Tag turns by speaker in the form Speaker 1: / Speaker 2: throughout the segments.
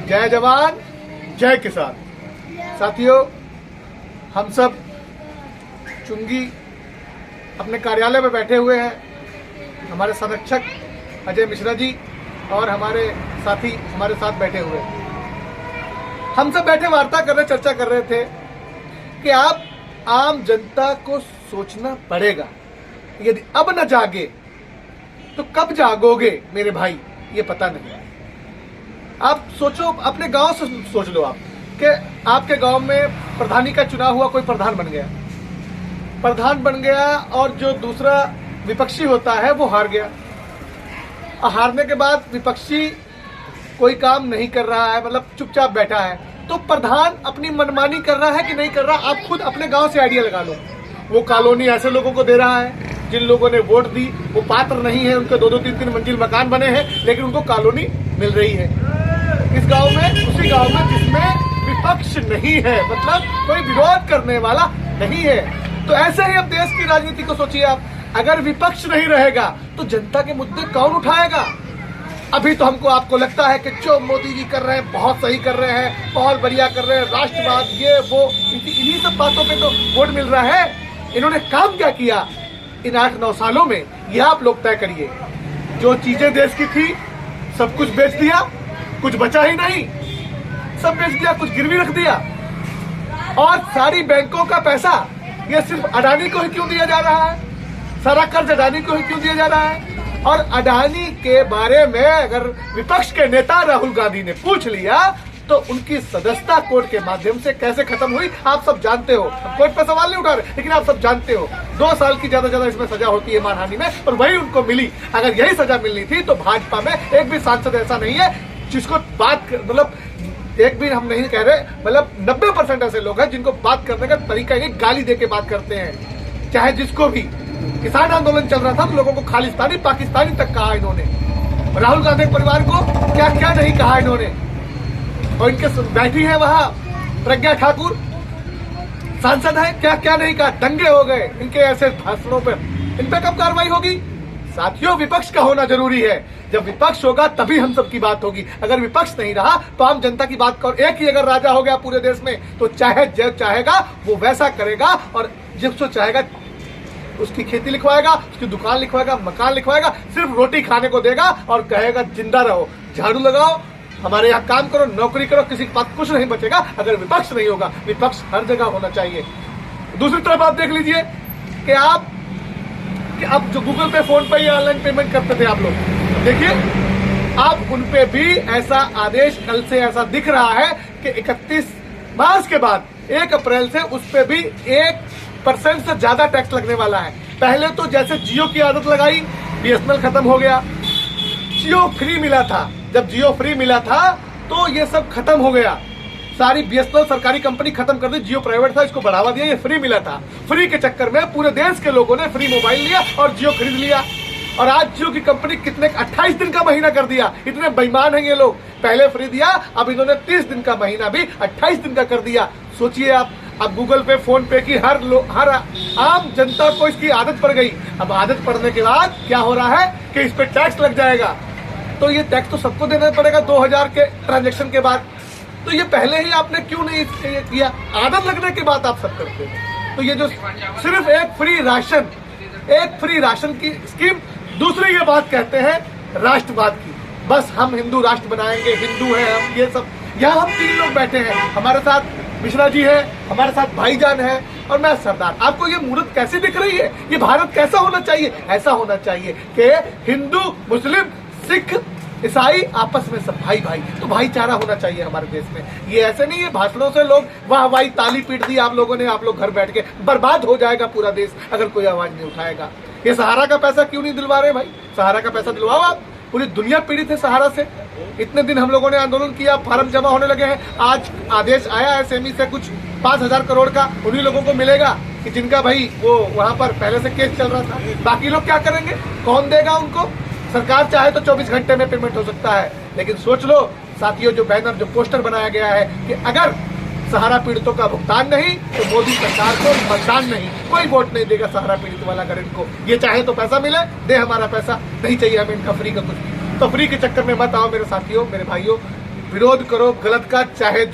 Speaker 1: जय जवान जय किसान। साथियों, हम सब चुंगी अपने कार्यालय में बैठे हुए हैं। हमारे संरक्षक अजय मिश्रा जी और हमारे साथी हमारे साथ बैठे हुए हैं। हम सब बैठे वार्ता कर रहे, चर्चा कर रहे थे कि आप आम जनता को सोचना पड़ेगा। यदि अब न जागे तो कब जागोगे मेरे भाई, ये पता नहीं। आप सोचो, अपने गांव से सोच लो आप कि आपके गांव में प्रधानी का चुनाव हुआ, कोई प्रधान बन गया और जो दूसरा विपक्षी होता है वो हार गया। हारने के बाद विपक्षी कोई काम नहीं कर रहा है, मतलब चुपचाप बैठा है, तो प्रधान अपनी मनमानी कर रहा है कि नहीं कर रहा। आप खुद अपने गांव से आइडिया लगा लो। वो कॉलोनी ऐसे लोगों को दे रहा है जिन लोगों ने वोट दी, वो पात्र नहीं है, उनके 2-2, 3-3 मंजिल मकान बने हैं, लेकिन उनको कॉलोनी मिल रही है। इस गांव में, उसी गांव में जिसमें विपक्ष नहीं है, मतलब कोई विरोध करने वाला नहीं है। तो ऐसे ही अब देश की राजनीति को सोचिए आप। अगर विपक्ष नहीं रहेगा तो जनता के मुद्दे कौन उठाएगा? अभी तो आपको लगता है कि जो मोदी जी कर रहे हैं बहुत सही कर रहे हैं, बहुत बढ़िया कर रहे हैं, राष्ट्रवाद ये वो, इन्हीं सब बातों पे तो वोट मिल रहा है। इन्होंने काम क्या किया इन 8-9 सालों में, यह आप लोग तय करिए। जो चीजें देश की थी सब कुछ बेच दिया, कुछ बचा ही नहीं, सब बेच दिया, कुछ गिरवी रख दिया। और सारी बैंकों का पैसा ये सिर्फ अडानी को ही क्यों दिया जा रहा है? सारा कर्ज अडानी को ही क्यों दिया जा रहा है? और अडानी के बारे में अगर विपक्ष के नेता राहुल गांधी ने पूछ लिया तो उनकी सदस्यता कोर्ट के माध्यम से कैसे खत्म हुई आप सब जानते हो। कोर्ट पर सवाल नहीं उठा रहे, लेकिन आप सब जानते हो 2 साल की ज्यादा इसमें सजा होती है मानहानि में, और वही उनको मिली। अगर यही सजा मिलनी थी तो भाजपा में एक भी सांसद ऐसा नहीं है जिसको मतलब एक भी हम नहीं कह रहे, मतलब 90% ऐसे लोग हैं जिनको बात करने का तरीका ये गाली दे के बात करते हैं। चाहे जिसको भी, किसान आंदोलन चल रहा था तो लोगों को खालिस्तानी पाकिस्तानी तक कहा इन्होंने। राहुल गांधी परिवार को क्या क्या नहीं कहा इन्होंने। और इनके बैठी है वहां प्रज्ञा ठाकुर, सांसद है, क्या क्या नहीं कहा। दंगे हो गए इनके ऐसे भाषणों पर। इन पे कब कार्रवाई होगी? साथियों, विपक्ष का होना जरूरी है। जब विपक्ष होगा तभी हम सबकी बात होगी। अगर विपक्ष नहीं रहा तो आम जनता की बात करो। एक ही अगर राजा हो गया पूरे देश में तो चाहे जो चाहेगा वो वैसा करेगा, और जिसको चाहेगा उसकी खेती लिखवाएगा, उसकी दुकान लिखवाएगा, मकान लिखवाएगा, सिर्फ रोटी खाने को देगा और कहेगा जिंदा रहो, झाड़ू लगाओ, हमारे यहाँ काम करो, नौकरी करो, किसी के पास कुछ नहीं बचेगा अगर विपक्ष नहीं होगा। विपक्ष हर जगह होना चाहिए। दूसरी तरफ आप देख लीजिए कि आप जो गूगल पे, फोन पे या ऑनलाइन पेमेंट करते थे आप लोग, देखिए अब उन पे भी ऐसा आदेश कल से ऐसा दिख रहा है कि 31 मार्च के बाद 1 अप्रैल से उस पे भी 1% से ज्यादा टैक्स लगने वाला है। पहले तो जैसे जियो की आदत लगाई, BSNL खत्म हो गया, जियो फ्री मिला था। जब जियो फ्री मिला था तो ये सब खत्म हो गया। सारी BSNL सरकारी कंपनी खत्म कर दी, जियो प्राइवेट था, इसको बढ़ावा दिया, ये फ्री मिला था। फ्री के चक्कर में पूरे देश के लोगों ने फ्री मोबाइल लिया और जियो खरीद लिया। और आज जियो की कंपनी कितने 28 दिन का महीना कर दिया। इतने बेईमान हैं ये लोग। पहले फ्री दिया, अब इन्होंने 30 दिन का महीना भी 28 दिन का कर दिया। सोचिए आप, अब गूगल पे, फोन पे की हर आम जनता को इसकी आदत पड़ गई। अब आदत पड़ने के बाद क्या हो रहा है कि इस पे टैक्स लग जाएगा। तो ये टैक्स तो सबको देना पड़ेगा 2000 के ट्रांजेक्शन के बाद। तो ये पहले ही आपने क्यों नहीं किया? आदत लगने के बाद आप सब करते हैं। तो ये जो सिर्फ एक फ्री राशन की स्कीम, दूसरी ये बात कहते हैं राष्ट्रवाद की। बस हम हिंदू राष्ट्र बनाएंगे, हिंदू हैं हम, ये सब। यहाँ हम 3 लोग बैठे हैं, हमारे साथ मिश्रा जी है, हमारे साथ भाईजान है और मैं सरदार। आपको ये मूर्त कैसी दिख रही है? ये भारत कैसा होना चाहिए? ऐसा होना चाहिए कि हिंदू, मुस्लिम, सिख, ईसाई आपस में सब भाई भाई। तो भाईचारा होना चाहिए हमारे देश में। ये ऐसे नहीं है भाषणों से लोग वाह वाही ताली पीट दी आप लोगों ने, आप लोग घर बैठ के। बर्बाद हो जाएगा पूरा देश अगर कोई आवाज नहीं उठाएगा। ये सहारा का पैसा क्यों नहीं दिलवा रहे भाई? सहारा का पैसा दिलवाओ आप। पूरी दुनिया पीड़ित है सहारा से। इतने दिन हम लोगों ने आंदोलन किया, फार्म जमा होने लगे हैं। आज आदेश आया है सेमी से कुछ 5000 करोड़ का, उन्हीं लोगों को मिलेगा कि जिनका भाई वो वहां पर पहले से केस चल रहा था। बाकी लोग क्या करेंगे? कौन देगा उनको? सरकार चाहे तो 24 घंटे में पेमेंट हो सकता है। लेकिन सोच लो साथियों, जो बैनर, जो पोस्टर बनाया गया है कि अगर सहारा पीड़ितों का भुगतान नहीं तो मोदी सरकार को मतदान नहीं, कोई वोट नहीं देगा सहारा पीड़ित वाला। अगर इनको ये चाहे तो पैसा मिले, दे हमारा पैसा, नहीं चाहिए हमें इनका फ्री का कुछ भी। तो फ्री के चक्कर में मत आओ मेरे साथियों, मेरे भाइयों। विरोध करो गलत का, चाहे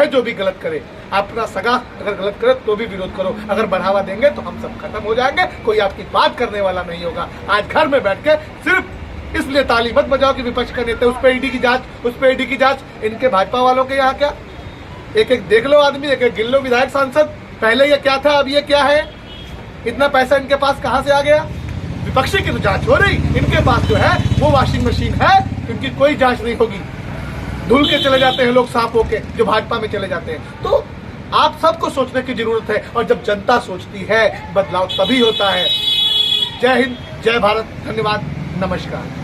Speaker 1: जो भी गलत करे, अपना सगा अगर गलत करे तो भी विरोध करो। अगर बढ़ावा देंगे तो हम सब खत्म हो जाएंगे, कोई आपकी बात करने वाला नहीं होगा। आज घर में बैठ के सिर्फ इसलिए ताली मत बजाओ कि विपक्ष का नेता, उस पर ईडी की जांच, उस पर ईडी की जांच। इनके भाजपा वालों के यहाँ क्या, एक एक देख लो आदमी, एक एक गिन लो विधायक सांसद। पहले ये क्या था, अब ये क्या है? इतना पैसा इनके पास कहां से आ गया? विपक्षी की तो जांच हो रही, इनके पास जो है वो वॉशिंग मशीन है, इनकी कोई जांच नहीं होगी। धुल के चले जाते हैं लोग साफ होके, जो भाजपा में चले जाते हैं। तो आप सबको सोचने की जरूरत है, और जब जनता सोचती है बदलाव तभी होता है। जय हिंद, जय भारत, धन्यवाद, नमस्कार।